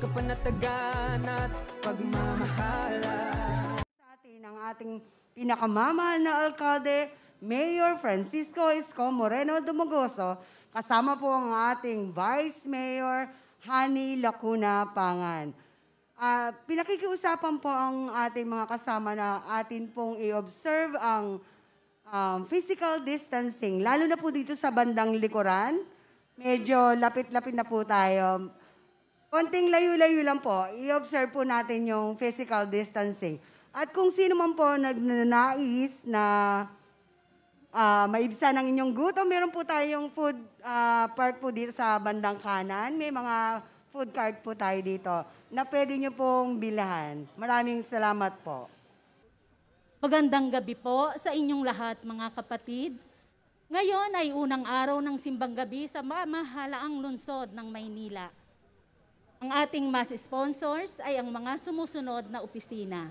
kapanatagan at pagmamahalan. Sa atin ang ating pinakamamahal na alkalde, Mayor Francisco Isko Moreno Dumagoso, kasama po ang ating Vice Mayor Hani Lacuna Pangan. Pinakikiusapan po ang ating mga kasama na atin pong i-observe ang physical distancing, lalo na po dito sa bandang likuran. Medyo lapit-lapit na po tayo. Konting layo-layo lang po, i-observe po natin yung physical distancing. At kung sino man po nagnanais na maibsan ang inyong gutom, meron po tayong food park po dito sa bandang kanan. May mga food cart po tayo dito na pwede nyo pong bilhan. Maraming salamat po. Magandang gabi po sa inyong lahat, mga kapatid. Ngayon ay unang araw ng simbang gabi sa mamahalaang lungsod ng Maynila. Ang ating mass sponsors ay ang mga sumusunod na opisina: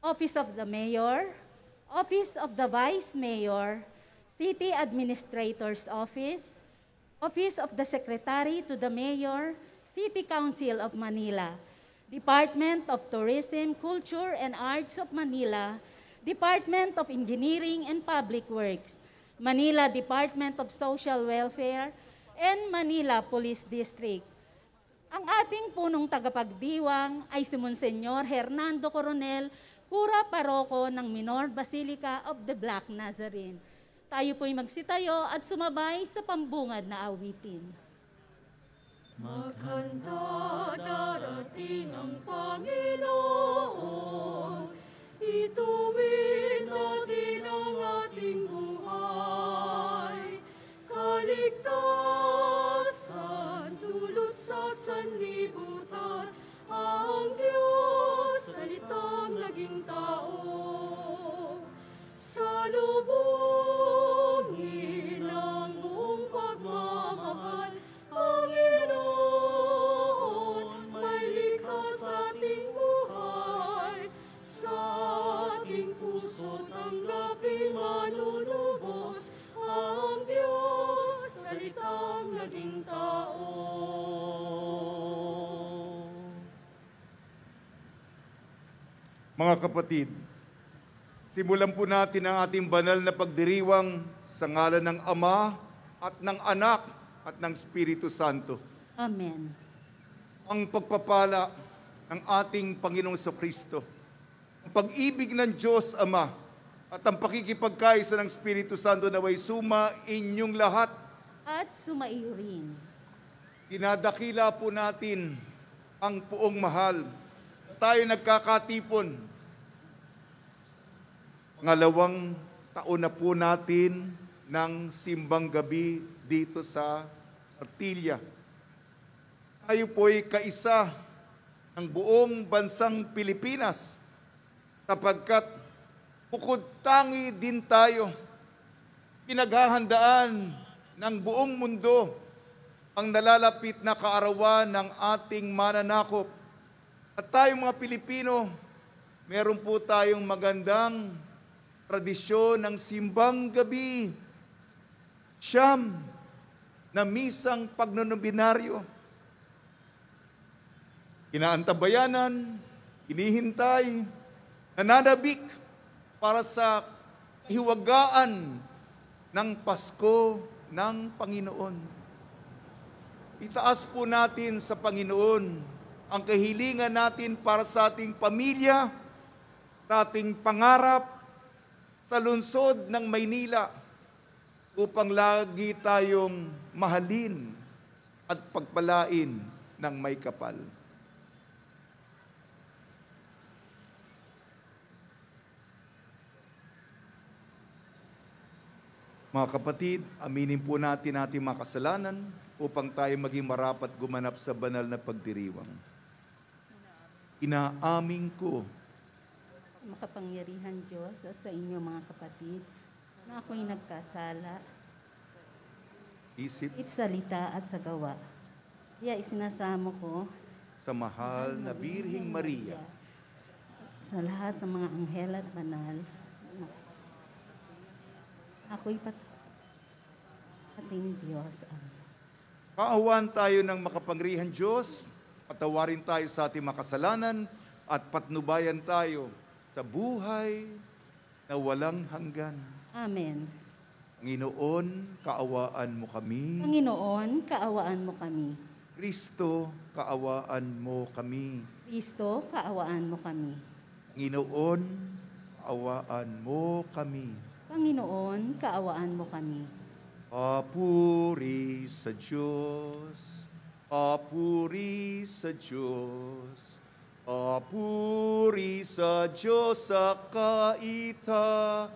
Office of the Mayor, Office of the Vice Mayor, City Administrator's Office, Office of the Secretary to the Mayor, City Council of Manila, Department of Tourism, Culture and Arts of Manila, Department of Engineering and Public Works, Manila Department of Social Welfare, and Manila Police District. Ang ating punong tagapagdiwang ay si Monsenyor Hernando Coronel, Cura Paroko ng Minor Basilica of the Black Nazarene. Tayo po'y magsitayo at sumabay sa pambungad na awitin. Maghanda, darating ang Panginoon, ituwid natin ang ating buhay. Kaligtasan, dulot sa sanlibutan, ang Diyos, salitang naging tao. Salubungin ang buong pagmamahal, Panginoon, may likha sa ating buhay. Sa ating puso't tanggapin manunubos, ang Diyos, salitang naging tao. Mga kapatid, simulan po natin ang ating banal na pagdiriwang sa ngalan ng Ama at ng Anak at ng Espiritu Santo. Amen. Ang pagpapala ng ating Panginoong Kristo, ang pag-ibig ng Diyos Ama at ang pakikipagkaisa ng Espiritu Santo naway suma inyong lahat. At sumaiyo rin. Dinadakila po natin ang Puong Mahal. Tayo nagkakatipon. Pangalawang taon na po natin ng simbang gabi dito sa Artilla. Tayo po'y kaisa ng buong bansang Pilipinas sapagkat bukod tangi din tayo, pinaghahandaan ng buong mundo ang nalalapit na kaarawan ng ating mananakop. At tayong mga Pilipino, meron po tayong magandang tradisyon ng simbang gabi. Siyam na misang pagnonobinaryo. Inaantabayanan, hinihintay, nananabik para sa hiwagaan ng Pasko ng Panginoon. Itaas po natin sa Panginoon ang kahilingan natin para sa ating pamilya, sa ating pangarap, sa lungsod ng Maynila, upang lagi tayong mahalin at pagpalain ng may kapal. Mga kapatid, aminin po natin ating mga kasalanan upang tayo maging marapat gumanap sa banal na pagdiriwang. Inaamin ko, Makapangyarihan Diyos at sa inyo mga kapatid, na ako'y nagkasala, isip, salita at sa gawa. Kaya isinasamo ko sa mahal na Birheng Maria, sa lahat ng mga anghel at banal, ako'y ating Diyos. Amen. Kaawaan tayo ng makapangyarihan Diyos, Patawarin tayo sa ating makasalanan at patnubayan tayo sa buhay na walang hanggan. Amen. Panginoon, kaawaan mo kami. Panginoon, kaawaan mo kami. Kristo, kaawaan mo kami. Kristo, kaawaan mo kami. Panginoon, kaawaan mo kami. Panginoon, kaawaan mo kami. Papuri sa Diyos, papuri sa Diyos, papuri sa Diyos sa kaitaasan.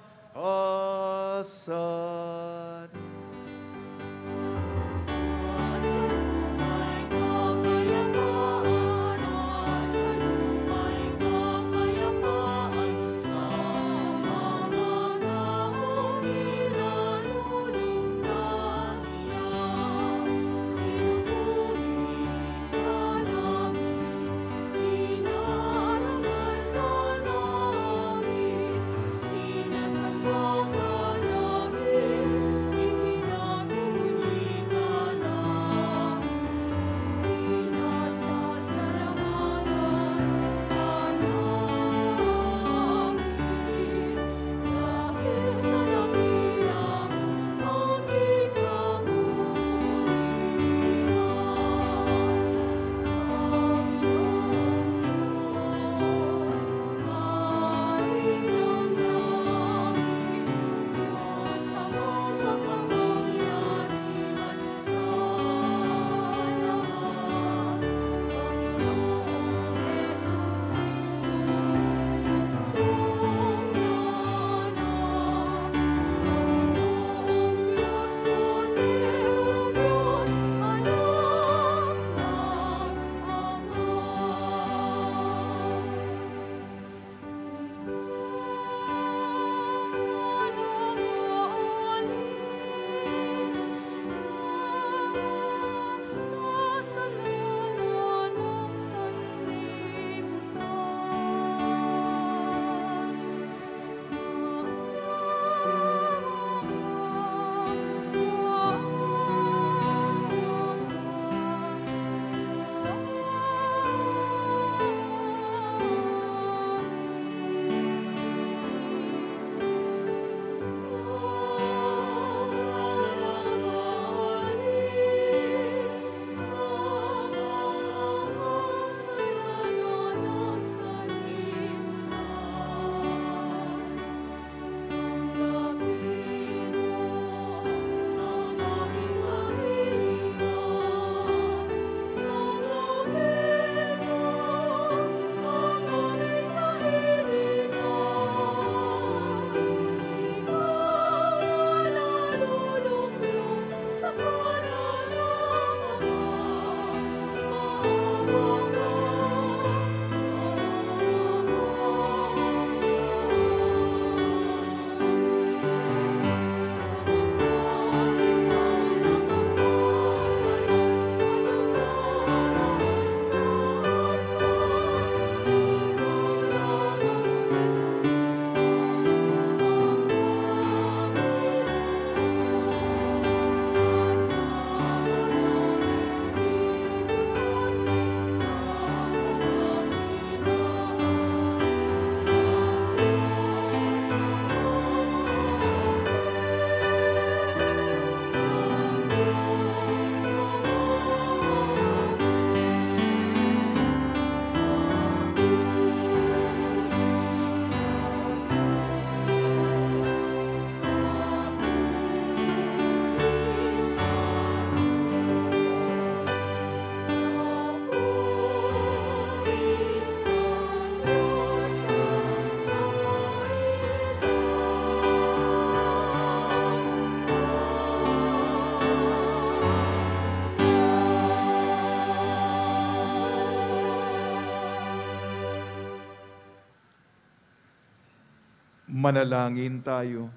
Manalangin tayo.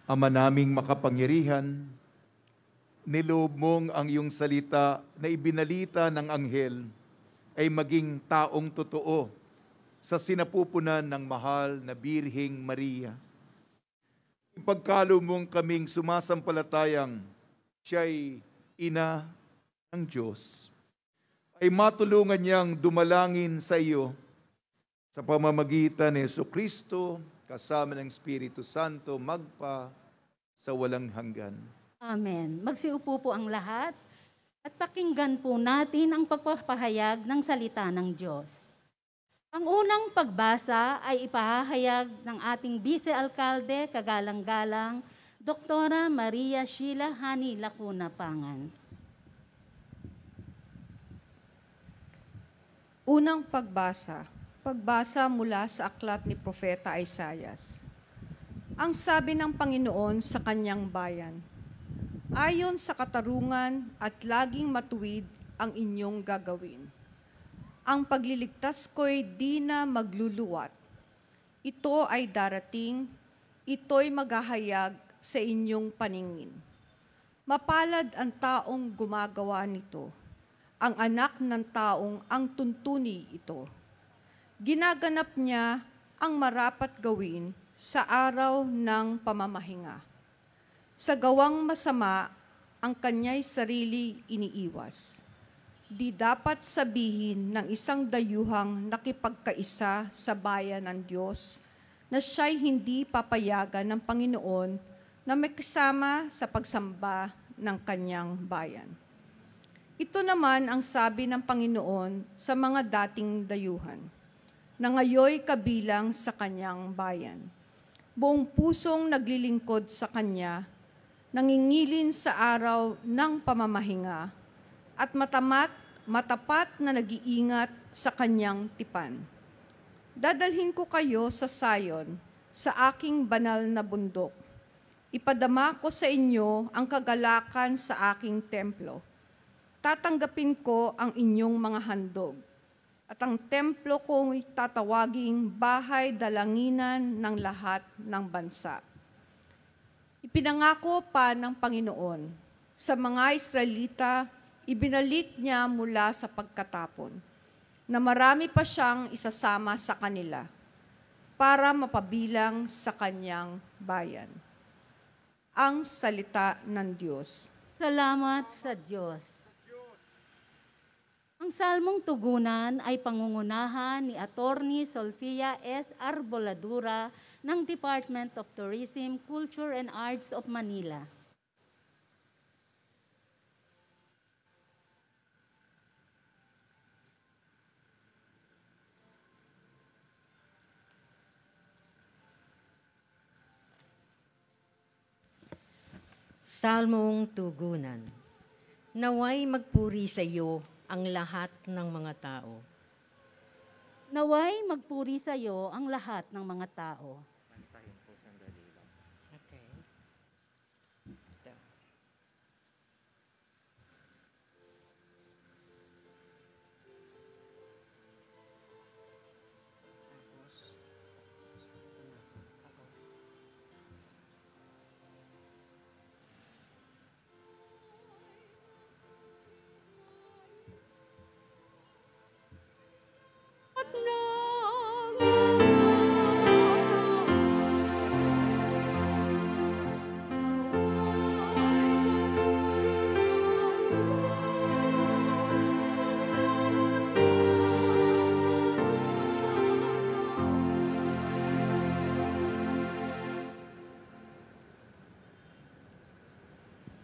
Ama naming makapangyarihan, niloob mong ang iyong salita na ibinalita ng anghel ay maging taong totoo sa sinapupunan ng mahal na Birheng Maria. Ipagkalo mong kaming sumasampalatayang siya'y ina ng Diyos, ay matulungan niyang dumalangin sa iyo sa pamamagitan ni Jesucristo kasama ng Espiritu Santo magpa sa walang hanggan. Amen. Magsiupo po ang lahat at pakinggan po natin ang pagpapahayag ng salita ng Diyos. Ang unang pagbasa ay ipahahayag ng ating Vice-Alcalde, kagalang-galang, Doktora Maria Sheila Hani Lacuna Pangan. Unang pagbasa mula sa aklat ni Propeta Isaias. Ang sabi ng Panginoon sa kanyang bayan, ayon sa katarungan at laging matuwid ang inyong gagawin. Ang pagliligtas ko'y di na magluluwat. Ito ay darating, ito'y maghahayag sa inyong paningin. Mapalad ang taong gumagawa nito, ang anak ng taong ang tuntuni ito. Ginaganap niya ang marapat gawin sa araw ng pamamahinga. Sa gawang masama, ang kanya'y sarili iniiwas. Di dapat sabihin ng isang dayuhang nakipagkaisa sa bayan ng Diyos na siya'y hindi papayagan ng Panginoon na may kasama sa pagsamba ng kanyang bayan. Ito naman ang sabi ng Panginoon sa mga dating dayuhan, na ngayoy kabilang sa kanyang bayan. Buong pusong naglilingkod sa kanya, nangingilin sa araw ng pamamahinga, at matapat na nag-iingat sa kanyang tipan. Dadalhin ko kayo sa Sion, sa aking banal na bundok. Ipadama ko sa inyo ang kagalakan sa aking templo. Tatanggapin ko ang inyong mga handog, at ang templo ko'y tatawaging bahay dalanginan ng lahat ng bansa. Ipinangako pa ng Panginoon sa mga Israelita, ibinalik niya mula sa pagkatapon, na marami pa siyang isasama sa kanila para mapabilang sa kanyang bayan. Ang salita ng Diyos. Salamat sa Diyos. Ang salmong tugunan ay pangungunahan ni Attorney Solfia S. Arboladura ng Department of Tourism, Culture and Arts of Manila. Salmong tugunan. Naway magpuri sa iyo ang lahat ng mga tao. Naway magpuri sa iyo ang lahat ng mga tao. Okay. Ito.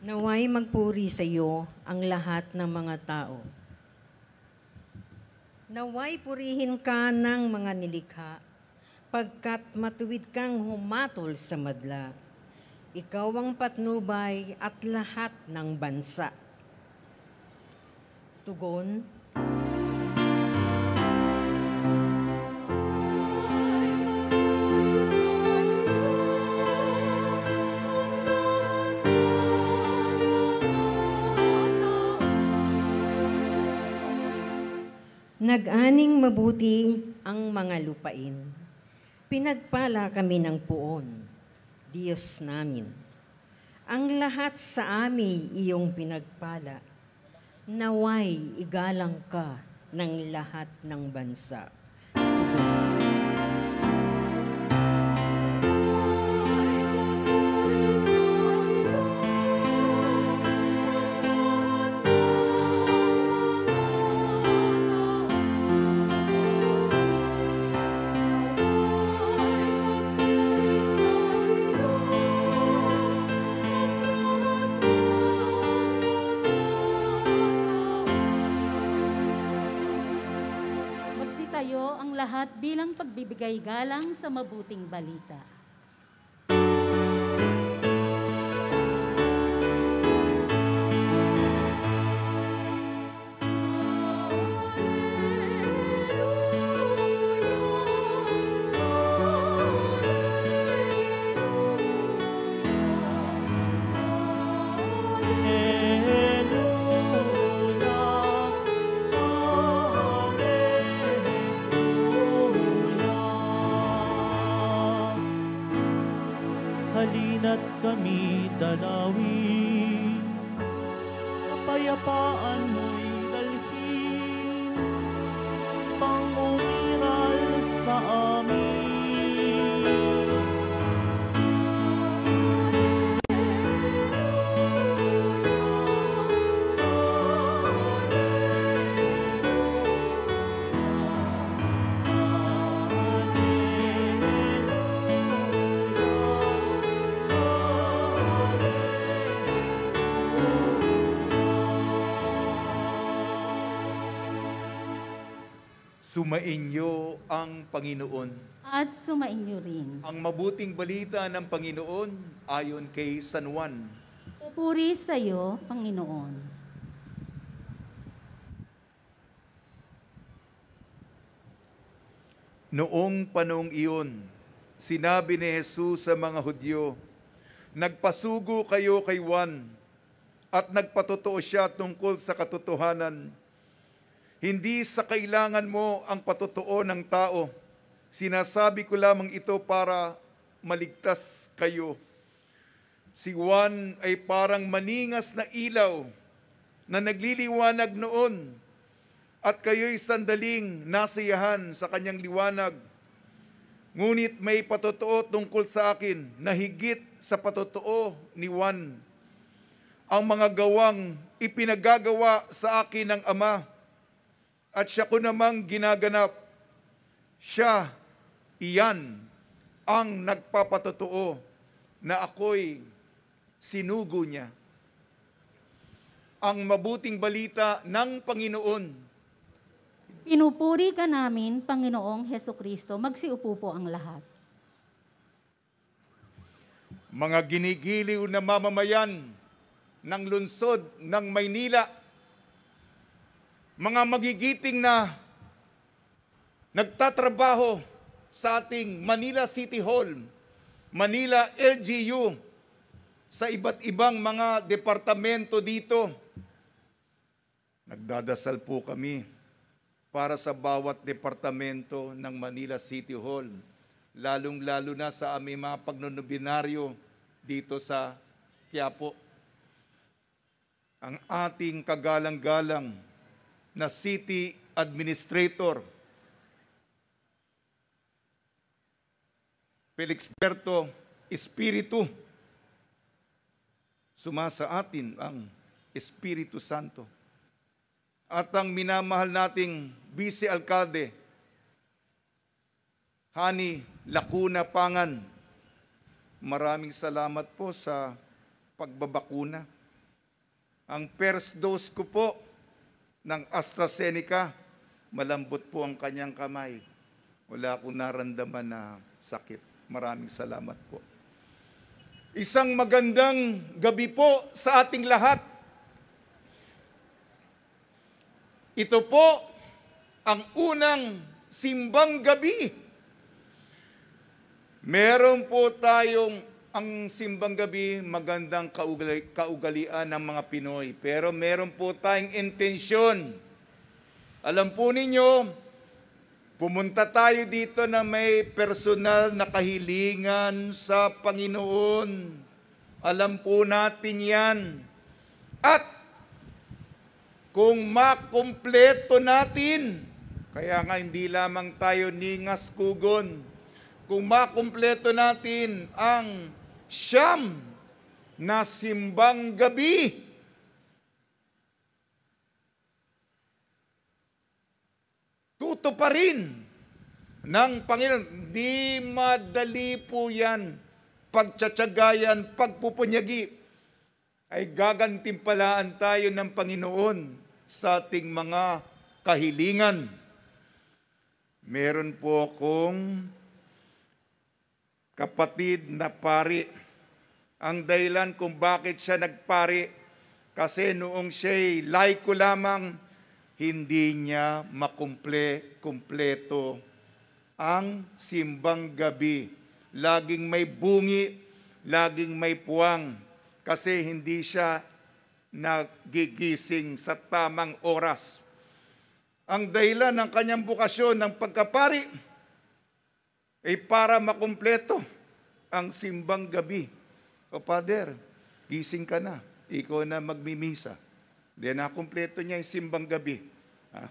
Naway magpuri sa iyo ang lahat ng mga tao. Naway purihin ka ng mga nilikha, pagkat matuwid kang humatol sa madla. Ikaw ang patnubay at lahat ng bansa. Tugon. Nag-aning mabuti ang mga lupain. Pinagpala kami ng puon, Diyos namin. Ang lahat sa amin iyong pinagpala. Naway igalang ka ng lahat ng bansa. Magsitayo ang lahat bilang pagbibigay galang sa mabuting balita. Halina't kami dalawin, kapayapaan mo'y dalhin, pangumiral sa amin. Sumainyo ang Panginoon. At sumainyo rin. Ang mabuting balita ng Panginoon ayon kay San Juan. Pupuri sa iyo, Panginoon. Noong panahong iyon, sinabi ni Jesus sa mga Hudyo, "Nagpasugo kayo kay Juan at nagpatotoo siya tungkol sa katotohanan. Hindi sa kailangan mo ang patotoo ng tao. Sinasabi ko lamang ito para maligtas kayo. Si Juan ay parang maningas na ilaw na nagliliwanag noon at kayo'y sandaling nasiyahan sa kanyang liwanag. Ngunit may patotoo tungkol sa akin na higit sa patotoo ni Juan. Ang mga gawang ipinagagawa sa akin ng Ama at siya ko namang ginaganap. Siya, iyan ang nagpapatotoo na ako'y sinugo niya." Ang mabuting balita ng Panginoon. Pinupuri ka namin, Panginoong Hesukristo. Magsiupo po ang lahat. Mga ginigiliw na mamamayan ng lungsod ng Maynila, mga magigiting na nagtatrabaho sa ating Manila City Hall, Manila LGU, sa iba't ibang mga departamento dito. Nagdadasal po kami para sa bawat departamento ng Manila City Hall, lalong-lalo na sa aming mga pagnonobinaryo dito sa Quiapo. Ang ating kagalang-galang na City Administrator, Felixberto Espiritu, sumasa atin ang Espiritu Santo. At ang minamahal nating Vice-Alcalde, Hani Lacuna Pangan, maraming salamat po sa pagbabakuna. Ang first dose ko po ng AstraZeneca, malambot po ang kanyang kamay. Wala akong naramdaman na sakit. Maraming salamat po. Isang magandang gabi po sa ating lahat. Ito po ang unang simbang gabi. Meron po tayong ang simbang gabi, magandang kaugalian ng mga Pinoy. Pero meron po tayong intensyon. Alam po ninyo, pumunta tayo dito na may personal na kahilingan sa Panginoon. Alam po natin yan. At kung makumpleto natin, kaya nga hindi lamang tayo ningas kugon, kung makumpleto natin ang siyam na simbang gabi, tutuparin ng Panginoon. Di madali po yan. Pagtsatsagayan, pagpupunyagi, ay gagantimpalaan tayo ng Panginoon sa ating mga kahilingan. Meron po akong kapatid na pari. Ang dahilan kung bakit siya nagpari, kasi noong siya'y laiko lamang, hindi niya kumpleto ang simbang gabi. Laging may bungi, laging may puwang, kasi hindi siya nagigising sa tamang oras. Ang dahilan ng kanyang bukasyon ng pagkapari ay para makumpleto ang simbang gabi. O Father, gising ka na. Ikaw na magmimisa. Di na kumpleto niya yung simbang gabi. Ha?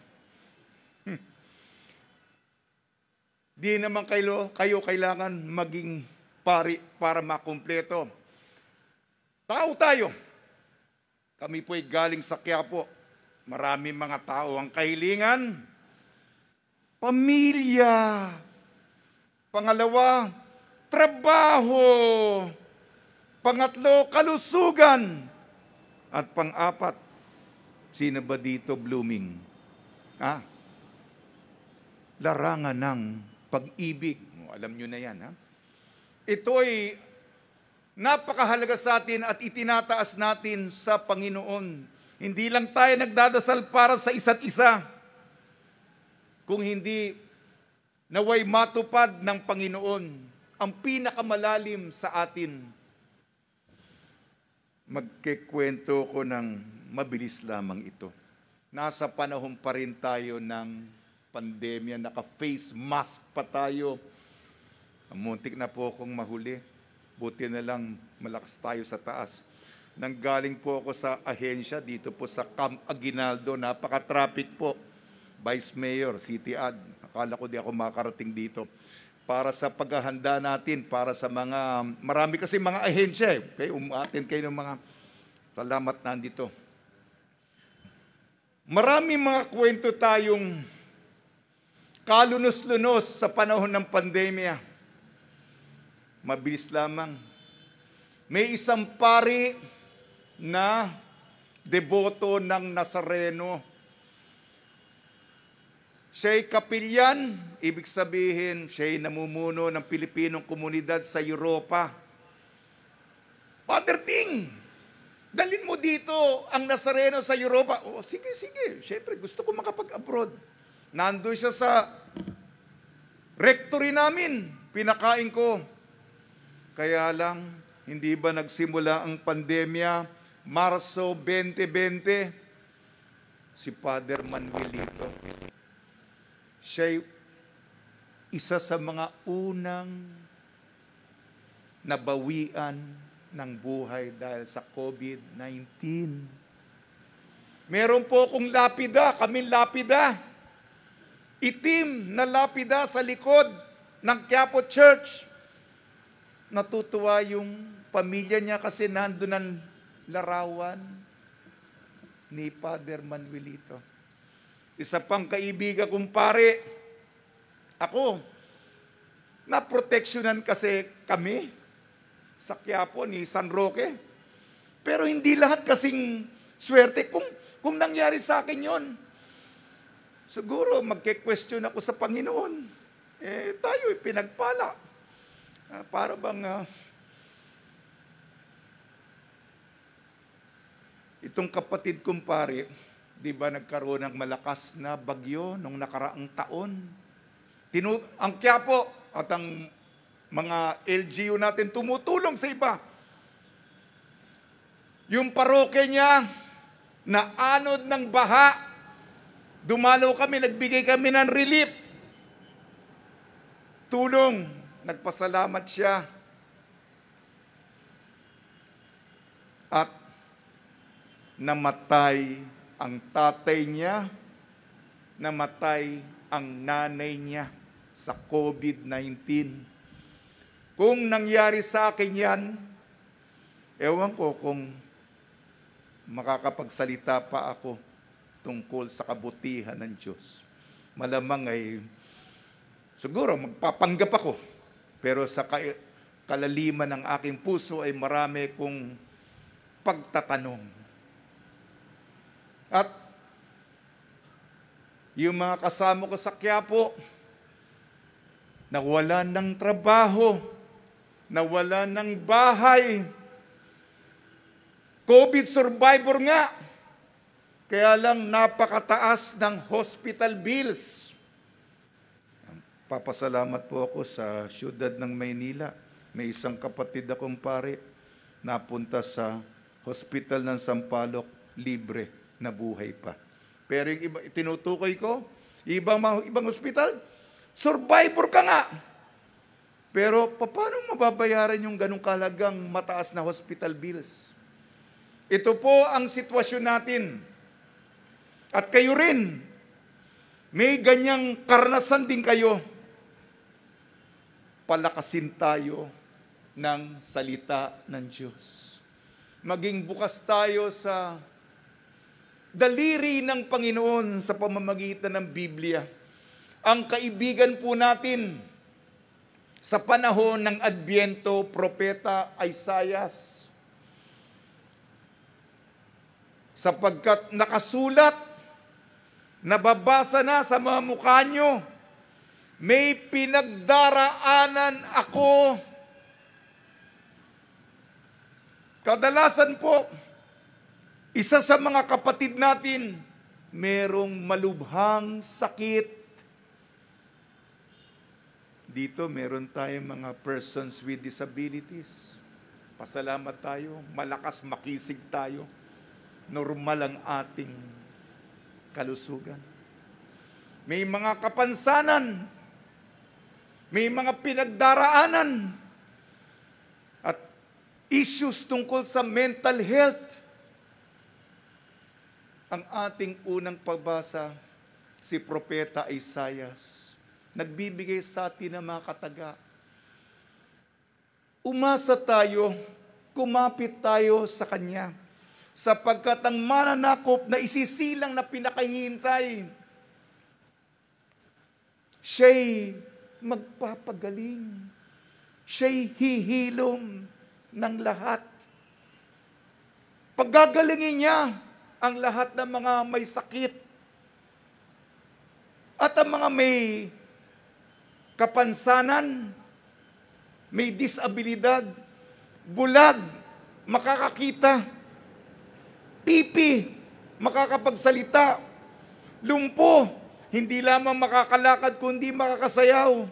Di naman kayo kailangan maging pari para makumpleto. Tao tayo. Kami po'y galing sa Quiapo. Marami mga tao ang kahilingan. Pamilya. Pangalawa, trabaho. Pangatlo, kalusugan. At pang-apat, sino ba dito blooming? Larangan ng pag-ibig. Alam nyo na yan, ha? Ito'y napakahalaga sa atin at itinataas natin sa Panginoon. Hindi lang tayo nagdadasal para sa isa't isa, kung hindi naway matupad ng Panginoon ang pinakamalalim sa atin. Magkikwento ko ng mabilis lamang ito. Nasa panahon pa rin tayo ng pandemya, naka-face mask pa tayo. Muntik na po akong mahuli. Buti na lang malakas tayo sa taas. Nanggaling po ako sa ahensya dito po sa Camp Aguinaldo. Napaka-traffic po. Vice Mayor, City Ad. Akala ko di ako makarating dito. Para sa paghahanda natin, para sa mga, marami kasi mga ahensya eh. Kaya umatin kayo ng mga, salamat nandito. Marami mga kwento tayong kalunos-lunos sa panahon ng pandemya. Mabilis lamang. May isang pari na deboto ng Nazareno. Siya'y kapilyan, ibig sabihin, siya'y namumuno ng Pilipinong komunidad sa Europa. Father Ting, dalhin mo dito ang Nazareno sa Europa. Oh, sige. Siyempre, gusto ko makapag-abroad. Nandun siya sa rectory namin. Pinakain ko. Kaya lang, hindi ba nagsimula ang pandemya? Marso 2020, si Father Manuelito. Siya'y isa sa mga unang nabawian ng buhay dahil sa COVID-19. Meron po akong lapida, kaming lapida. Itim na lapida sa likod ng Quiapo Church. Natutuwa yung pamilya niya kasi nandun ang larawan ni Father Manuelito. Isa pang kaibigan kong pare, ako, naproteksyonan kasi kami sa Quiapo ni San Roque. Pero hindi lahat kasing swerte. Kung nangyari sa akin yon, siguro magke-question ako sa Panginoon. Tayo pinagpala. Para bang itong kapatid kong pare, di ba nagkaroon ng malakas na bagyo nung nakaraang taon? Ang Quiapo at ang mga LGU natin tumutulong sa iba. Yung paroke niya, na anod ng baha, dumalaw kami, nagbigay kami ng relief. Tulong, nagpasalamat siya. At namatay ang tatay niya, namatay ang nanay niya sa COVID-19. Kung nangyari sa akin yan, ewan ko kung makakapagsalita pa ako tungkol sa kabutihan ng Diyos. Malamang ay, siguro magpapanggap ako, pero sa kalaliman ng aking puso ay marami kong pagtatanong. At yung mga kasama ko sa Quiapo, nawalan ng trabaho, nawalan ng bahay. COVID survivor nga. Kaya lang napakataas ng hospital bills. Papasalamat po ako sa siyudad ng Maynila. May isang kapatid akong pare, napunta sa hospital ng Sampaloc, libre, nabuhay pa. Pero yung iba, tinutukoy ko, ibang hospital, survivor ka nga. Pero paano mababayaran yung ganong kalagang mataas na hospital bills? Ito po ang sitwasyon natin. At kayo rin, may ganyang karanasan din kayo. Palakasin tayo ng salita ng Diyos. Maging bukas tayo sa daliri ng Panginoon sa pamamagitan ng Biblia. Ang kaibigan po natin sa panahon ng Adbyento, Propeta Isaias, sapagkat nakasulat, nababasa na sa mga mukha nyo, may pinagdaraanan ako. Kadalasan po, isa sa mga kapatid natin, merong malubhang sakit. Dito meron tayong mga persons with disabilities. Pasalamat tayo, malakas makisig tayo. Normal ang ating kalusugan. May mga kapansanan, may mga pinagdaraanan, at issues tungkol sa mental health. Ang ating unang pagbasa, si Propeta Isaias, nagbibigay sa atin ng mga kataga. Umasa tayo, kumapit tayo sa Kanya, sapagkat ang mananakop na isisilang na pinakahihintay, siya'y magpapagaling. Siya'y hihilom ng lahat. Paggagalingin niya ang lahat ng mga may sakit at ang mga may kapansanan, may disabilidad, bulag, makakakita, pipi, makakapagsalita, lumpo, hindi lamang makakalakad kundi makakasayaw,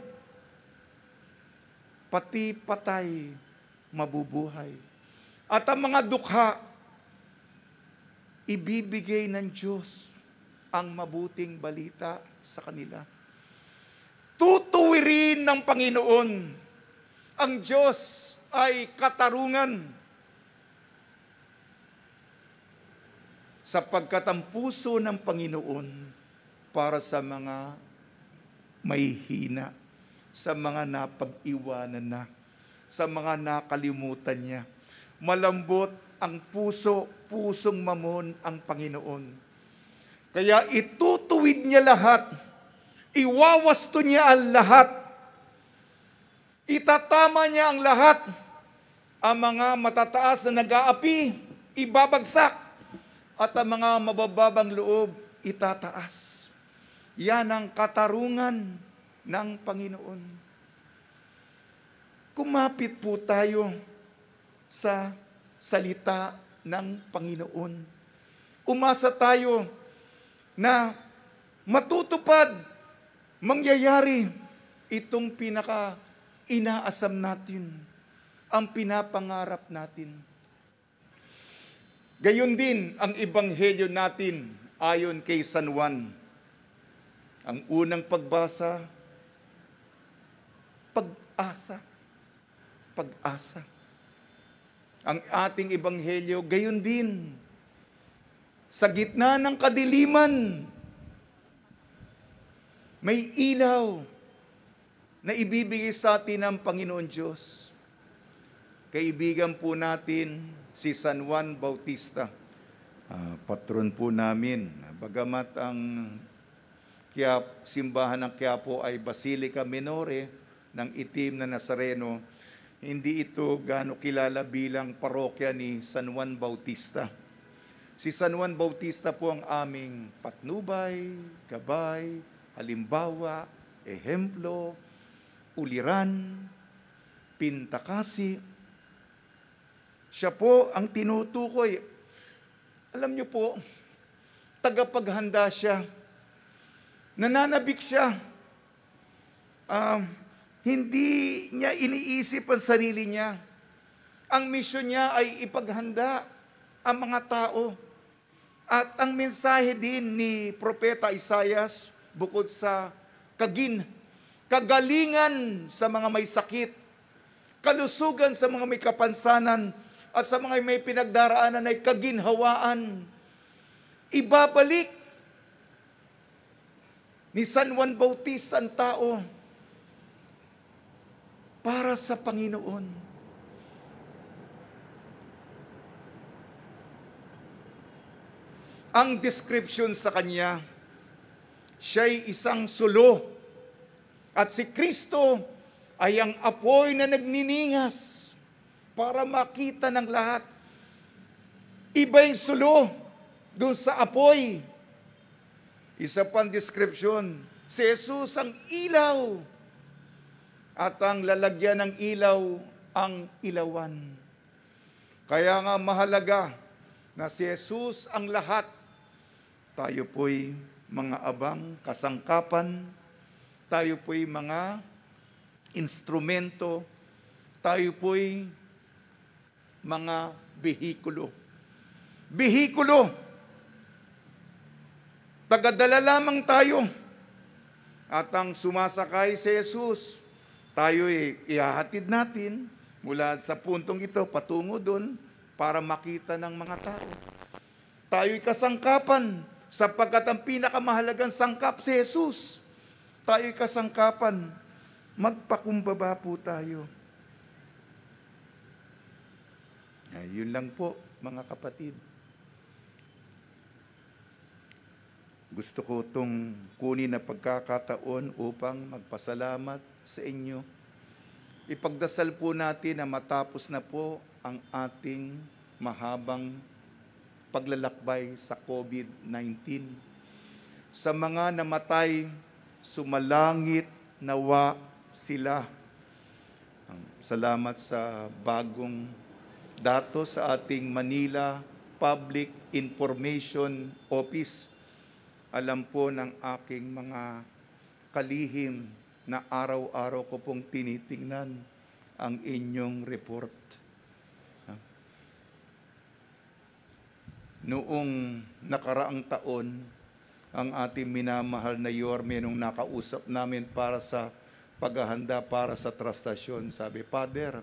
pati patay, mabubuhay. At ang mga dukha, ibibigay ng Diyos ang mabuting balita sa kanila. Tutuwirin ng Panginoon. Ang Diyos ay katarungan, sapagkat ang puso ng Panginoon para sa mga may hina, sa mga napag-iwanan na, sa mga nakalimutan niya. Malambot ang puso, pusong mamon ang Panginoon. Kaya itutuwid niya lahat, iwawasto niya ang lahat, itatama niya ang lahat, ang mga matataas na nag-aapi, ibabagsak, at ang mga mabababang loob, itataas. Yan ang katarungan ng Panginoon. Kumapit po tayo sa salita ng Panginoon. Umasa tayo na matutupad, mangyayari itong pinaka-inaasam natin, ang pinapangarap natin. Gayon din ang ebanghelyo natin ayon kay San Juan. Ang unang pagbasa, pag-asa. Pag-asa. Ang ating ebanghelyo, gayon din. Sa gitna ng kadiliman, may ilaw na ibibigay sa atin ng Panginoon Diyos. Kaibigan po natin, si San Juan Bautista, patron po namin. Bagamat ang simbahan ng Quiapo ay Basilica Minore ng itim na Nazareno, hindi ito gaano kilala bilang parokya ni San Juan Bautista. Si San Juan Bautista po ang aming patnubay, gabay, halimbawa, ehemplo, Uliran, Pintakasi. Siya po ang tinutukoy. Alam niyo po, tagapaghanda siya. Nananabik siya. Hindi niya iniisip ang sarili niya. Ang misyon niya ay ipaghanda ang mga tao. At ang mensahe din ni Propeta Isaias, bukod sa kagalingan sa mga may sakit, kalusugan sa mga may kapansanan, at sa mga may pinagdaraanan ay kaginhawaan, ibabalik ni San Juan Bautista ang tao para sa Panginoon. Ang description sa kanya, siya'y isang sulo at si Kristo ay ang apoy na nagniningas para makita ng lahat. Iba yung sulo doon sa apoy. Isa pang description, si Jesus ang ilaw at ang lalagyan ng ilaw ang ilawan. Kaya nga mahalaga na si Jesus ang lahat. Tayo po'y mga abang kasangkapan, tayo po'y mga instrumento, tayo po'y mga behikulo. Behikulo. Tagadala lamang tayo. At ang sumasakay si Jesus, tayo'y ihahatid natin mula sa puntong ito patungo doon para makita ng mga tao. Tayo'y kasangkapan sapagkat ang pinakamahalagang sangkap si Jesus. Tayo'y kasangkapan. Magpakumbaba po tayo. Yun lang po, mga kapatid. Gusto ko itong kunin na pagkakataon upang magpasalamat sa inyo. Ipagdasal po natin na matapos na po ang ating mahabang paglalakbay sa COVID-19. Sa mga namatay, sumalangit nawa sila. Salamat sa bagong datos sa ating Manila Public Information Office. Alam po ng aking mga kalihim na araw-araw ko pong tinitingnan ang inyong report. Noong nakaraang taon, ang ating minamahal na Yorme nung nakausap namin para sa paghahanda para sa trustasyon, sabi, Father,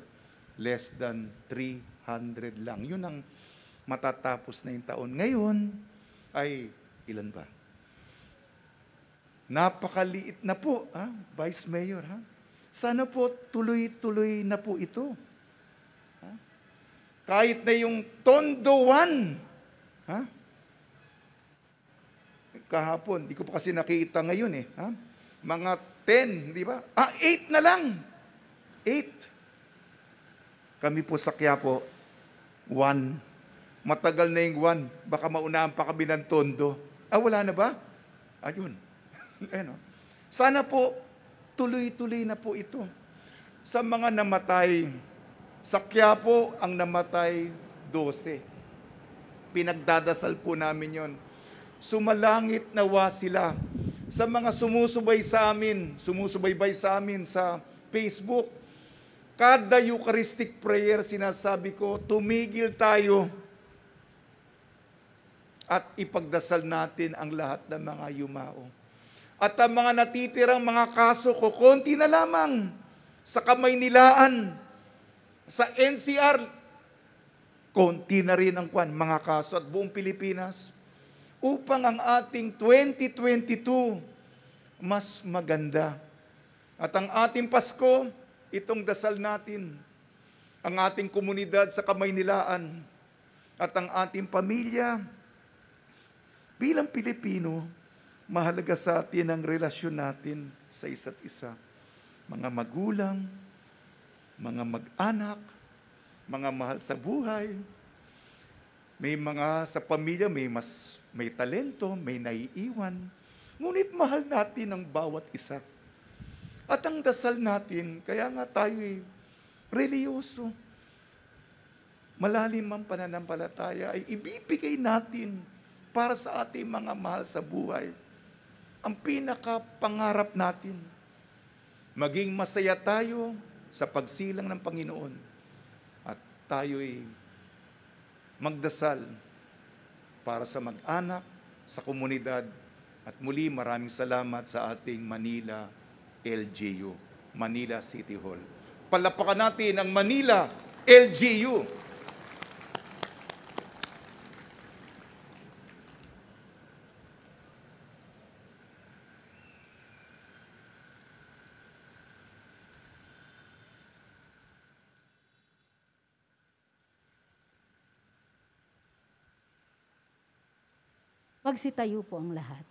less than 300 lang. Yun ang matatapos na yung taon. Ngayon, ay ilan ba? Napakaliit na po, Vice Mayor. Sana po tuloy-tuloy na po ito. Kahit na yung Tondo 1, kahapon, di ko pa kasi nakita ngayon mga 10, di ba? 8 na lang. 8. Kami po sa Quiapo, 1. Matagal na yung 1. Baka maunahan pa kami ng Tondo. Wala na ba? Ayun. Sana po, tuloy-tuloy na po ito. Sa mga namatay, sa Quiapo, ang namatay 12. Pinagdadasal po namin yon. Sumalangit nawa sila. Sa mga sumusubaybay sa amin sa Facebook, kada Eucharistic prayer, sinasabi ko, tumigil tayo at ipagdasal natin ang lahat ng mga yumao. At ang mga natitirang mga kaso ko, konti na lamang sa Kamaynilaan, sa NCR, konti na rin ang mga kaso at buong Pilipinas, upang ang ating 2022 mas maganda. At ang ating Pasko, itong dasal natin, ang ating komunidad sa Kamaynilaan, at ang ating pamilya, bilang Pilipino, mahalaga sa atin ang relasyon natin sa isa't isa. Mga magulang, mga mag-anak, mga mahal sa buhay. May mga sa pamilya, may talento, may naiiwan. Ngunit mahal natin ang bawat isa. At ang dasal natin, kaya nga tayo reliyoso, malalim ang pananampalataya, ay ibibigay natin para sa ating mga mahal sa buhay. Ang pinakapangarap natin, maging masaya tayo sa pagsilang ng Panginoon. At tayo'y magdasal para sa mag-anak, sa komunidad. At muli maraming salamat sa ating Manila LGU, Manila City Hall. Palapakan natin ang Manila LGU. Magsitayo po ang lahat.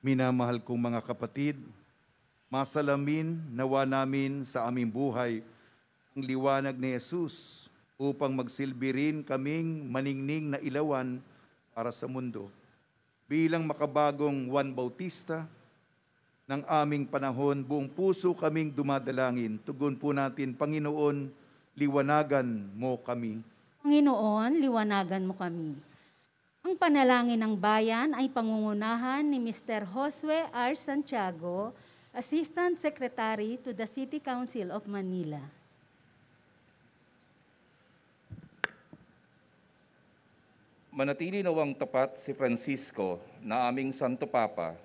Minamahal kong mga kapatid, masalamin nawa namin sa aming buhay ang liwanag ni Jesus upang magsilbi rin kaming maningning na ilawan para sa mundo. Bilang makabagong Juan Bautista, ng aming panahon, buong puso kaming dumadalangin. Tugon po natin, Panginoon, liwanagan mo kami. Panginoon, liwanagan mo kami. Ang panalangin ng bayan ay pangungunahan ni Mr. Josue R. Santiago, Assistant Secretary to the City Council of Manila. Manatili nawang tapat si Francisco na aming Santo Papa,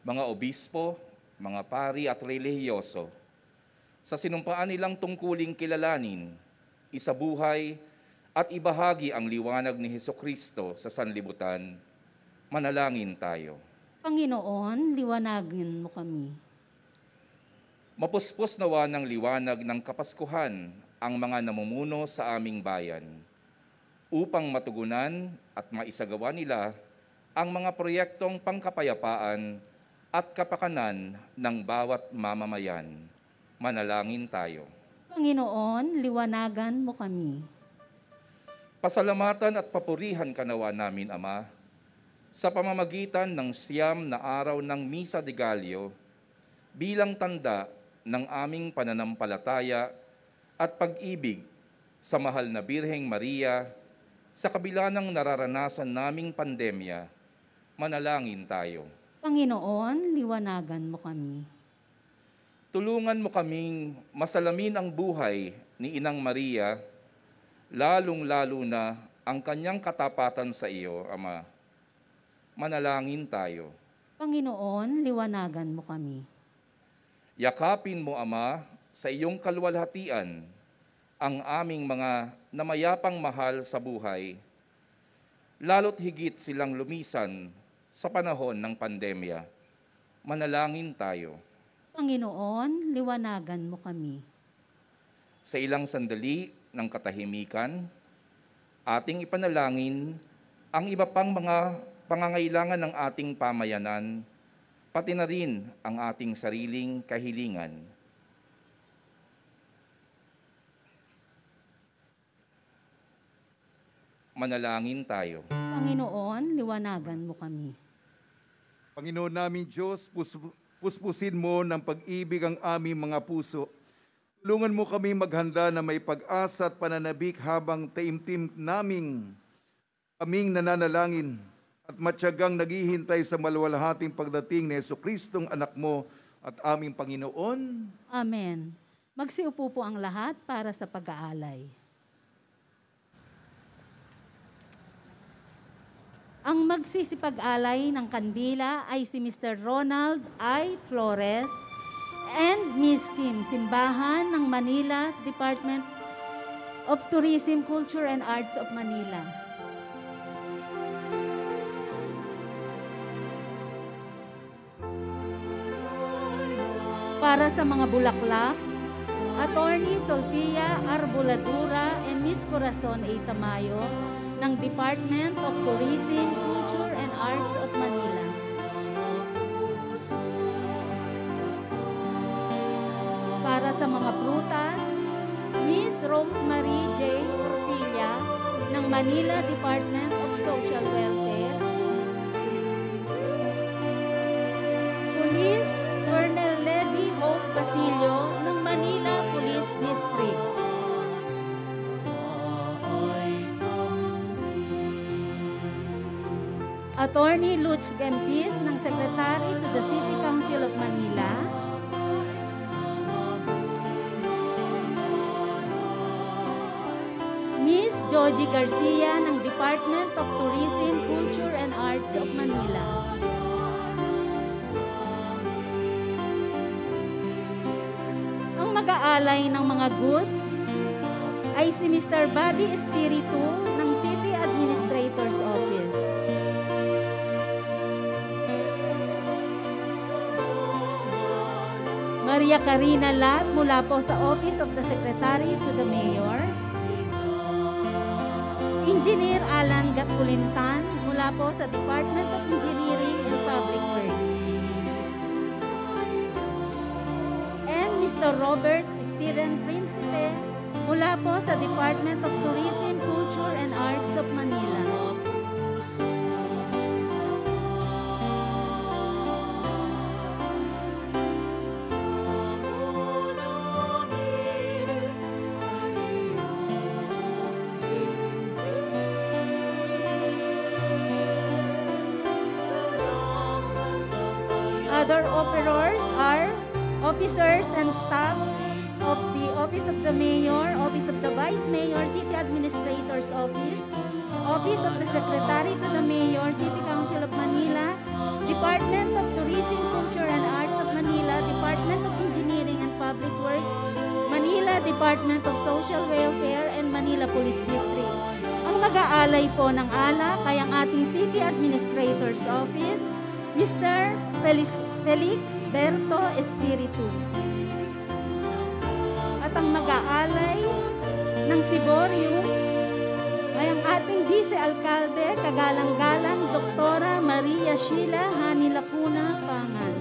mga obispo, mga pari at relihiyoso, sa sinumpaan nilang tungkuling kilalanin, isabuhay, at ibahagi ang liwanag ni Hesukristo sa sanlibutan. Manalangin tayo. Panginoon, liwanagin mo kami. Mapuspos nawa ng liwanag ng Kapaskuhan ang mga namumuno sa aming bayan, upang matugunan at maisagawa nila ang mga proyektong pangkapayapaan at kapakanan ng bawat mamamayan. Manalangin tayo. Panginoon, liwanagan mo kami. Pasalamatan at papurihan ka nawa namin, Ama, sa pamamagitan ng siyam na araw ng Misa de Gallo bilang tanda ng aming pananampalataya at pag-ibig sa mahal na Birheng Maria sa kabila ng nararanasan naming pandemya. Manalangin tayo. Panginoon, liwanagan mo kami. Tulungan mo kaming masalamin ang buhay ni Inang Maria, lalong-lalo na ang kanyang katapatan sa iyo, Ama. Manalangin tayo. Panginoon, liwanagan mo kami. Yakapin mo, Ama, sa iyong kaluwalhatian ang aming mga namayapang mahal sa buhay, lalo't higit silang lumisan sa panahon ng pandemya. Manalangin tayo. Panginoon, liwanagan mo kami. Sa ilang sandali ng katahimikan, ating ipanalangin ang iba pang mga pangangailangan ng ating pamayanan, pati na rin ang ating sariling kahilingan. Manalangin tayo. Panginoon, liwanagan mo kami. Panginoon namin Diyos, puspusin mo ng pag-ibig ang aming mga puso. Tulungan mo kami maghanda na may pag-asa at pananabik habang taimtim kaming nananalangin at matyagang naghihintay sa maluwalhating pagdating ni Jesucristong anak mo at aming Panginoon. Amen. Magsiupo po ang lahat para sa pag-aalay. Ang magsisipag-alay ng kandila ay si Mr. Ronald I. Flores and Miss Kim Simbahan ng Manila Department of Tourism, Culture and Arts of Manila. Para sa mga bulaklak, Attorney Sofia Arboladura and Miss Corazon A. Tamayo ng Department of Tourism, Culture and Arts of Manila. Para sa mga prutas, Miss Rosemary J. Orpilla ng Manila Department of Social Welfare. Attorney Lutz Kempis ng Secretary to the City Council of Manila, Miss Joji Garcia ng Department of Tourism, Culture and Arts of Manila, ang mag-aalay ng mga goods ay si Mr. Bobby Espiritu ng City Administrator's Office. Maria Karina Lat mula po sa Office of the Secretary to the Mayor. Engineer Alan Gatkulintan mula po sa Department of Engineering and Public Works. And Mr. Robert Steven Principe mula po sa Department of Tourism, Culture and Arts of Manila. Other officers and staffs of the Office of the Mayor, Office of the Vice Mayor, City Administrator's Office, Office of the Secretary to the Mayor, City Council of Manila, Department of Tourism, Culture and Arts of Manila, Department of Engineering and Public Works, Manila Department of Social Welfare, and Manila Police District. Ang mag-aalay po ng alak ay ang ating City Administrator's Office, Mr. Felix Berto Espiritu. At ang mag-aalay ng Siborium ay ang ating Vice-Alcalde, kagalang-galang Doktora Maria Sheila Hani Lacuna Pangan.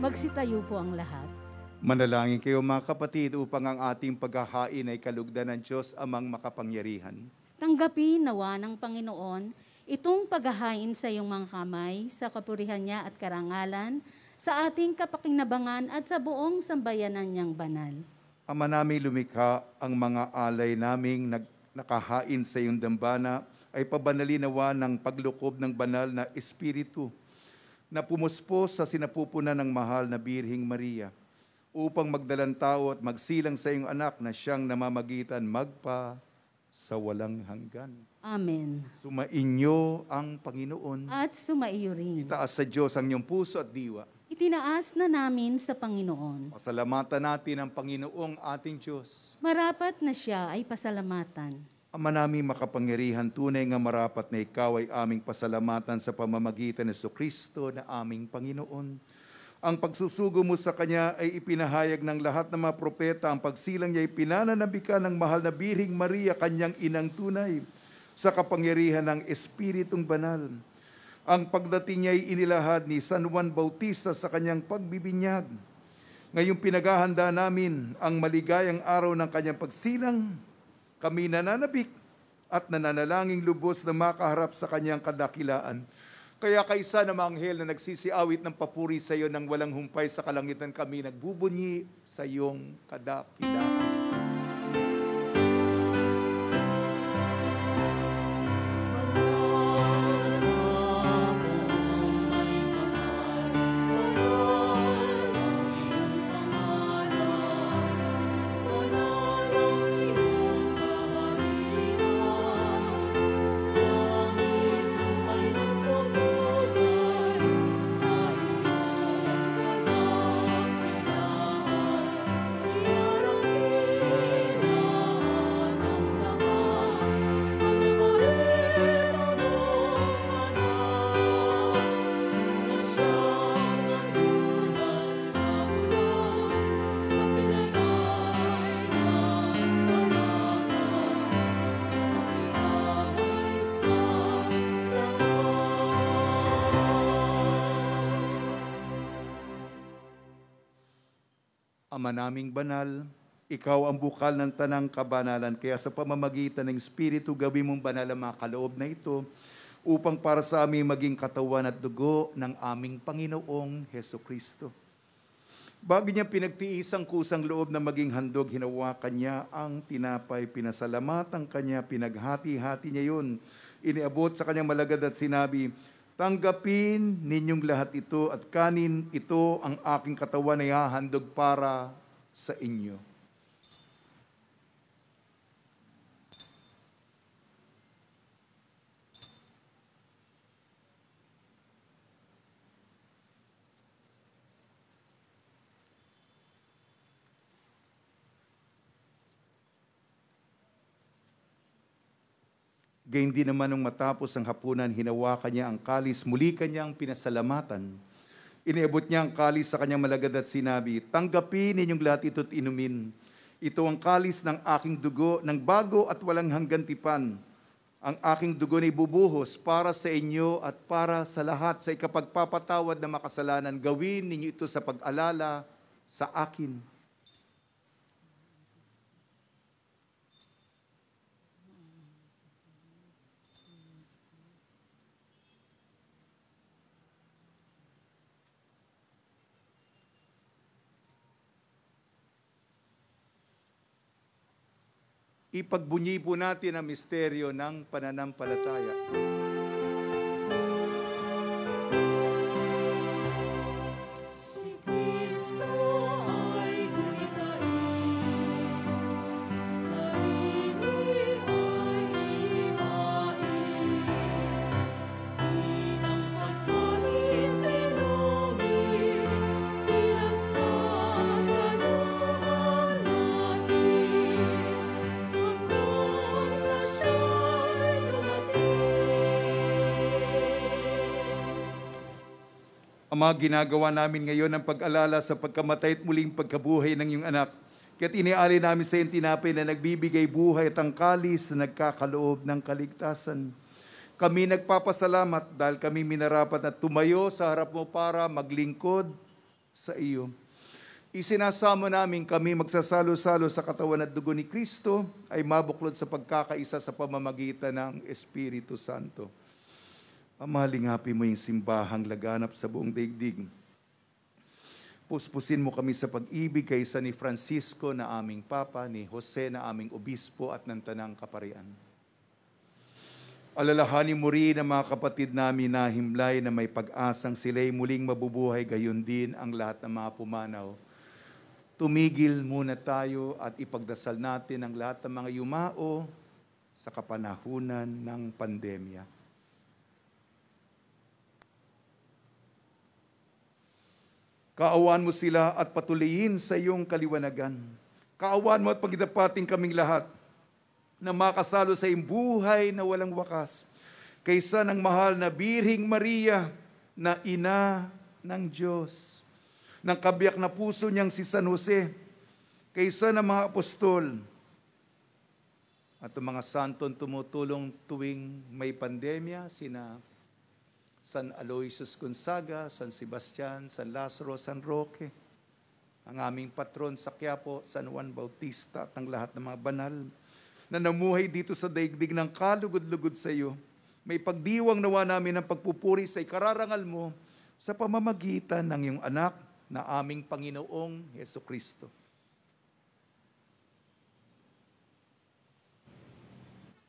Magsitayo po ang lahat. Manalangin kayo mga kapatid upang ang ating paghahain ay kalugdan ng Diyos amang makapangyarihan. Tanggapin nawa ng Panginoon itong paghahain sa iyong mga kamay, sa kapurihan niya at karangalan, sa ating kapakinabangan at sa buong sambayanan niyang banal. Ama namin lumikha, ang mga alay naming nakahain sa iyong dambana ay pabanalinawa ng paglukob ng banal na Espiritu na pumuspos sa sinapupunan ng mahal na Birhing Maria upang magdalang tao at magsilang sa iyong anak na siyang namamagitan magpa sa walang hanggan. Amen. Sumainyo ang Panginoon. At sumaiyo rin. Itaas sa Diyos ang iyong puso at diwa. itinaas na namin sa Panginoon. Pasalamatan natin ang Panginoong ating Diyos. Marapat na siya ay pasalamatan. Ama naming makapangyarihan, tunay nga marapat na ikaw ay aming pasalamatan sa pamamagitan ni Jesucristo na aming Panginoon. Ang pagsusugo mo sa Kanya ay ipinahayag ng lahat ng mga propeta. Ang pagsilang niya ay pinananabikan ng mahal na Birhing Maria, Kanyang inang tunay, sa kapangyarihan ng Espiritong Banal. Ang pagdating niya ay inilahad ni San Juan Bautista sa kanyang pagbibinyag. Ngayong pinaghahanda namin ang maligayang araw ng kanyang pagsilang, kami nananabik at nananalangin lubos na makaharap sa kanyang kadakilaan. Kaya kaisa ng mga anghel na nagsisiawit ng papuri sa iyo nang walang humpay sa kalangitan, kami nagbubunyi sa iyong kadakilaan. Ama naming banal, ikaw ang bukal ng tanang kabanalan, kaya sa pamamagitan ng Espiritu, gawin mong banal ang mga kaloob na ito, upang para sa aming maging katawan at dugo ng aming Panginoong Hesukristo. Bago niya pinagtiis ang kusang loob na maging handog, hinawakan niya ang tinapay, pinasalamatan kanya, pinaghati-hati niya yun, iniabot sa kanyang malagad at sinabi, tanggapin ninyong lahat ito at kanin ito ang aking katawan na ihahandog para sa inyo. Gayun din naman nung matapos ang hapunan, hinawakan niya ang kalis, muli kanyang pinasalamatan. Iniabot niya ang kalis sa kanyang malagad at sinabi, tanggapin ninyong lahat ito at inumin. Ito ang kalis ng aking dugo, ng bago at walang hanggan tipan. Ang aking dugo na ibubuhos para sa inyo at para sa lahat sa ikapagpapatawad na makasalanan. Gawin ninyo ito sa pag-alala sa akin. Ipagbunyi po natin ang misteryo ng pananampalataya. Si Kristo ay gunitain, sarili ay ihain, inang pagkain inumin, pinagsasaluhan natin, hanggang sa siya'y dumating. Ama, ginagawa namin ngayon ang pag-alala sa pagkamatay at muling pagkabuhay ng iyong anak. Kaya't iniali namin sa iyong tinapay na nagbibigay buhay at ang kalis na nagkakaloob ng kaligtasan. Kami nagpapasalamat dahil kami minarapat at tumayo sa harap mo para maglingkod sa iyo. Isinasamo namin kami magsasalo-salo sa katawan at dugo ni Kristo ay mabuklod sa pagkakaisa sa pamamagitan ng Espiritu Santo. Ama, lingapin mo yung simbahang laganap sa buong daigdig. Puspusin mo kami sa pag-ibig kaysa ni Francisco na aming Papa, ni Jose na aming Obispo at ng Tanang Kaparian. Alalahanin mo rin ang mga kapatid namin na himlay na may pag-asang sila'y muling mabubuhay, gayon din ang lahat ng mga pumanaw. Tumigil muna tayo at ipagdasal natin ang lahat ng mga yumao sa kapanahunan ng pandemya. Kaawaan mo sila at patuloyin sa iyong kaliwanagan. Kaawaan mo at pagdapating kaming lahat na makasalo sa iyong buhay na walang wakas, kaysa ng mahal na Birhing Maria na ina ng Diyos, ng kabiyak na puso niyang si San Jose, kaysa ng mga apostol, at ang mga santong tumutulong tuwing may pandemya, sina San Aloysius Gonzaga, San Sebastian, San Lazaro, San Roque, ang aming patron sa Quiapo, San Juan Bautista, at ang lahat ng mga banal na namuhay dito sa daigdig ng kalugod-lugod sa iyo. May pagdiwang nawa namin ng pagpupuri sa ikararangal mo sa pamamagitan ng iyong anak na aming Panginoong Hesukristo.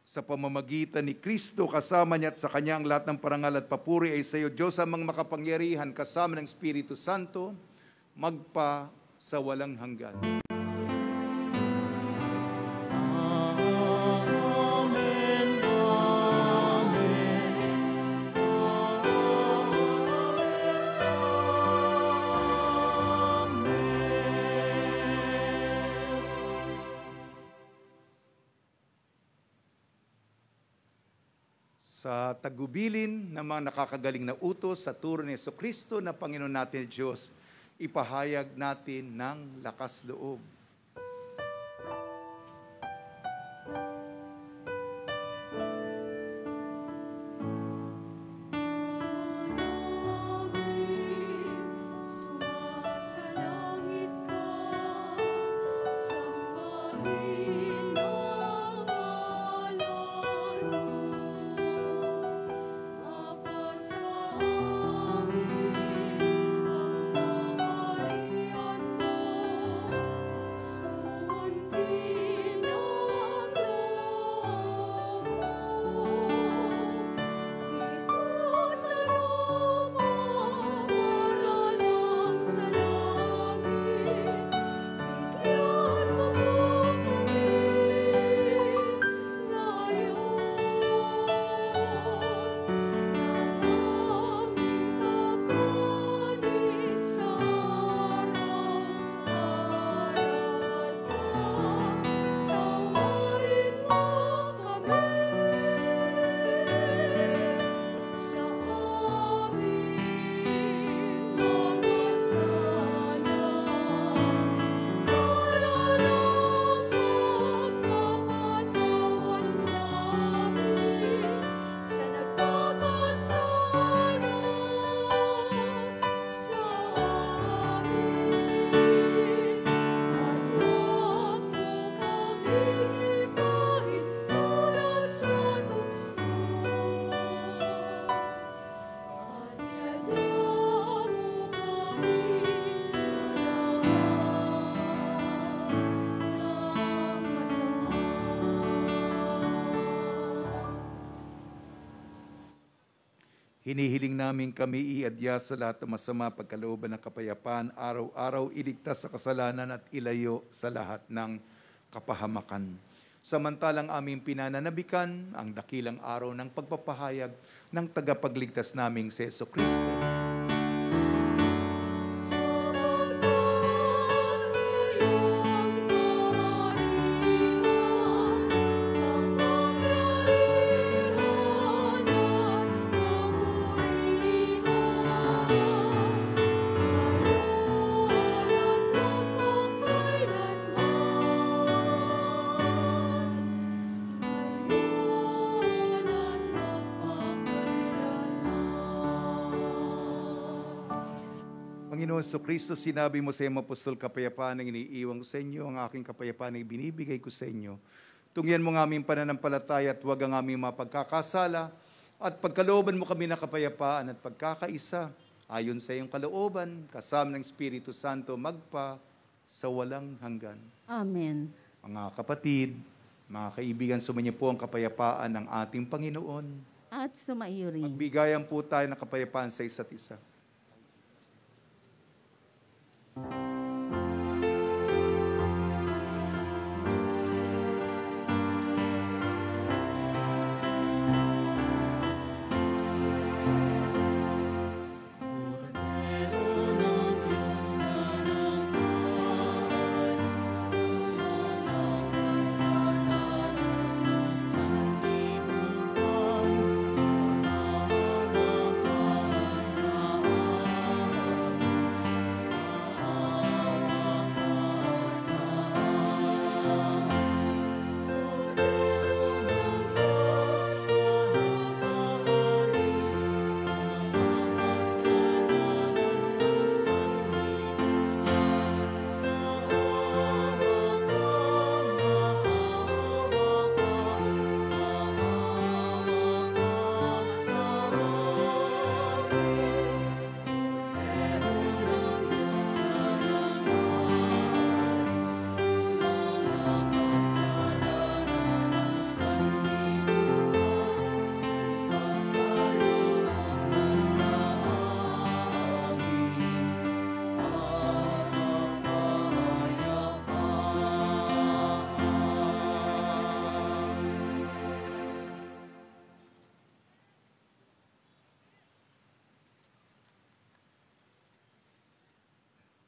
Sa pamamagitan ni Kristo, kasama niya at sa kanya ang lahat ng parangal at papuri ay sa iyo, Diyos amang makapangyarihan, kasama ng Espiritu Santo, magpa sa walang hanggan. Amen, amen, Sa tagubilin ng mga nakakagaling na utos sa turo ni Jesucristo na Panginoon natin Diyos, ipahayag natin ng lakas loob. Sumasalangit ka, sambahin ang ngalan mo. Mapasa amin ang kaharian mo, sundin ang loob mo. Dito sa lupa, maralang sa langit, bigyan mo po kami ngayon ng aming kakunit sa araw-araw at patawarin mo kami sa aming mga sala, para lang magpapatawan namin sa nagkakasala sa amin. At huwag mo kaming ibahin para sa tukso. At iadya mo kami sa lahat ng masama. Hinihiling namin kami iadya sa lahat ng masama, pagkalooban ng kapayapaan, araw-araw iligtas sa kasalanan at ilayo sa lahat ng kapahamakan. Samantalang aming pinananabikan ang dakilang araw ng pagpapahayag ng tagapagligtas naming si Jesucristo. Sa wagas sa'yo ang kaharian, kapangyarihan at kapurihan, Panginoon Jesucristo, sinabi mo sa iyong apostol, kapayapaan ang iniiwan ko sa inyo, ang aking kapayapaan ay binibigay ko sa inyo. Tungyan mo ng aming pananampalataya at huwag ang aming mapagkakasala, at pagkalooban mo kami ng kapayapaan at pagkakaisa, ayon sa iyong kalooban, kasama ng Espiritu Santo, magpa sa walang hanggan. Amen. Mga kapatid, mga kaibigan, sumainyo po ang kapayapaan ng ating Panginoon. At sumaiyo rin. Magbigayan po tayo ng kapayapaan sa isa't isa. Cordero ng Diyos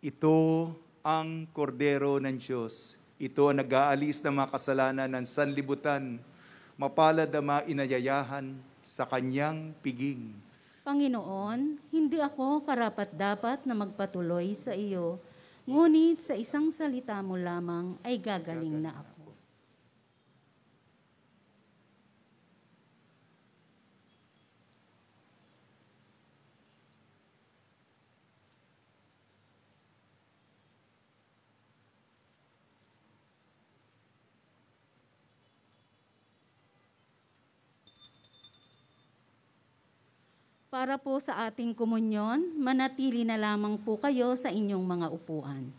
Ito ang kordero ng Diyos. Ito ang nag-aalis ng mga kasalanan ng sanlibutan. Mapalad ang mga inayayahan sa kanyang piging. Panginoon, hindi ako karapat-dapat na magpatuloy sa iyo, ngunit sa isang salita mo lamang ay gagaling na ako. Para po sa ating komunyon, manatili na lamang po kayo sa inyong mga upuan.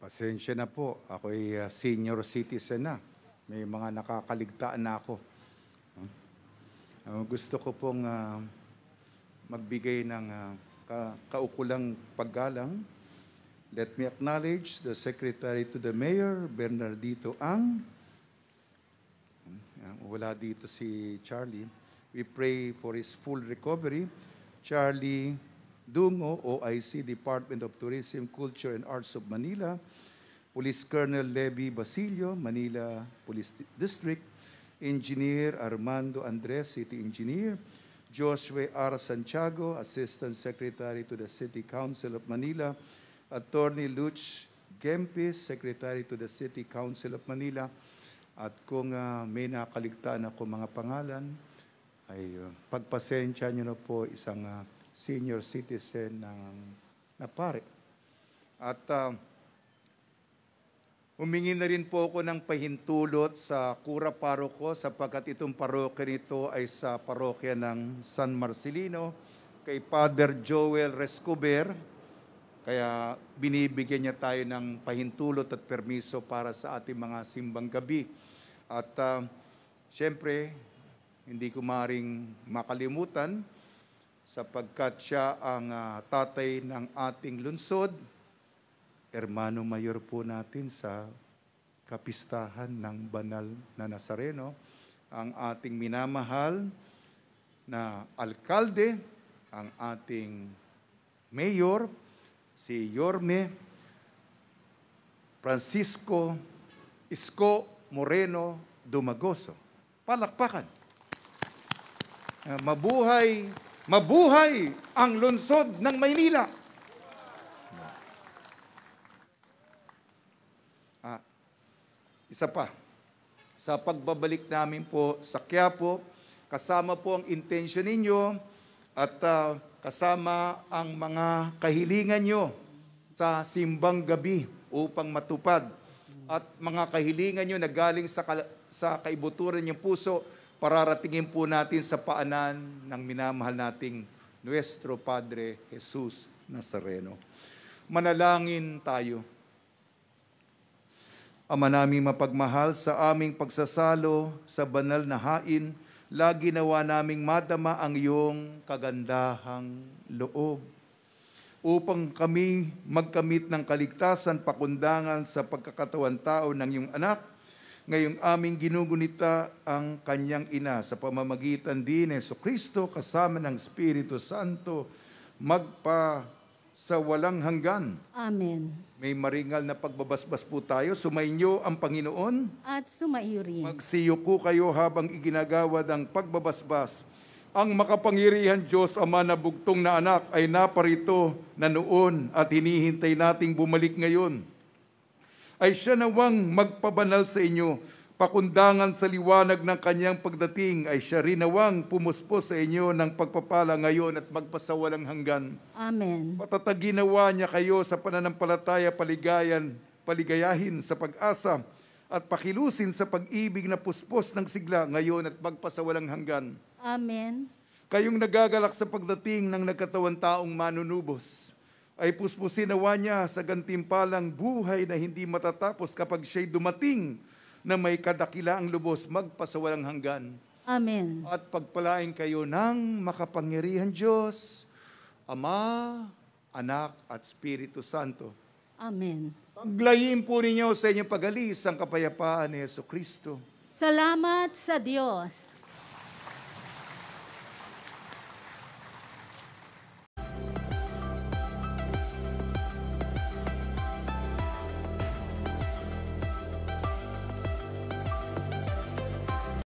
Pasensya na po, ako'y senior citizen na. May mga nakakaligtaan na ako. Gusto ko pong magbigay ng kaukulang paggalang, let me acknowledge the Secretary to the Mayor, Bernardito Ang. Wala dito si Charlie. We pray for his full recovery. Charlie Dungo, OIC, Department of Tourism, Culture and Arts of Manila. Police Colonel Levi Basilio, Manila Police District. Engineer Armando Andres, City Engineer. Joshua R. Santiago, Assistant Secretary to the City Council of Manila. Attorney Luch Gempis, Secretary to the City Council of Manila. At kung may nakaligtaan ako mga pangalan, ay pagpasensya nyo na po isang senior citizen na pare. At humingi na rin po ako ng pahintulot sa Kura Paroko sapagkat itong parokya nito ay sa parokya ng San Marcelino kay Father Joel Rescober. Kaya binibigyan niya tayo ng pahintulot at permiso para sa ating mga simbang gabi. At siyempre, hindi ko maring makalimutan sapagkat siya ang tatay ng ating lungsod, Hermano Mayor po natin sa kapistahan ng banal na Nazareno, ang ating minamahal na alkalde, ang ating mayor, si Yorme Francisco Isko Moreno Dumagoso. Palakpakan. Mabuhay, mabuhay ang lungsod ng Maynila. Isa pa, sa pagbabalik namin po sa Quiapo, kasama po ang intensyon ninyo at kasama ang mga kahilingan nyo sa simbang gabi upang matupad. At mga kahilingan nyo na galing sa kaibuturan ng puso, pararatingin po natin sa paanan ng minamahal nating Nuestro Padre Jesus Nazareno. Manalangin tayo. Ama naming mapagmahal, sa aming pagsasalo sa banal na hain, lagi nawa naming madama ang iyong kagandahang loob upang kami magkamit ng kaligtasan, pakundangan sa pagkakatawan tao ng iyong anak. Ngayong aming ginugunita ang kanyang ina sa pamamagitan din ni Jesucristo kasama ng Espiritu Santo magpa sa walang hanggan. Amen. May maringal na pagbabasbas po tayo. Sumainyo ang Panginoon. At sumaiyo rin. Magsiyuko kayo habang iginagawad ang pagbabasbas. Ang makapangyarihan Diyos, Ama na bugtong na anak, ay naparito na noon at hinihintay nating bumalik ngayon. Ay siya nawang magpabanal sa inyo, pakundangan sa liwanag ng kanyang pagdating, ay siya rin nawang pumuspos sa inyo ng pagpapala ngayon at magpasawalang hanggan. Amen. Patataginawa niya kayo sa pananampalataya, paligayahin sa pag-asa at pakilusin sa pag-ibig na puspos ng sigla ngayon at magpasawalang hanggan. Amen. Kayong nagagalak sa pagdating ng nagkatawan taong manunubos, ay puspusin nawa niya sa gantimpalang buhay na hindi matatapos kapag siya'y dumating na may kadakilaang lubos magpasawalang hanggan. Amen. At pagpalain kayo ng makapangyarihan Diyos, Ama, Anak at Espiritu Santo. Amen. Paglayin po ninyo sa inyong pag-alis ang kapayapaan ni Jesucristo. Salamat sa Diyos.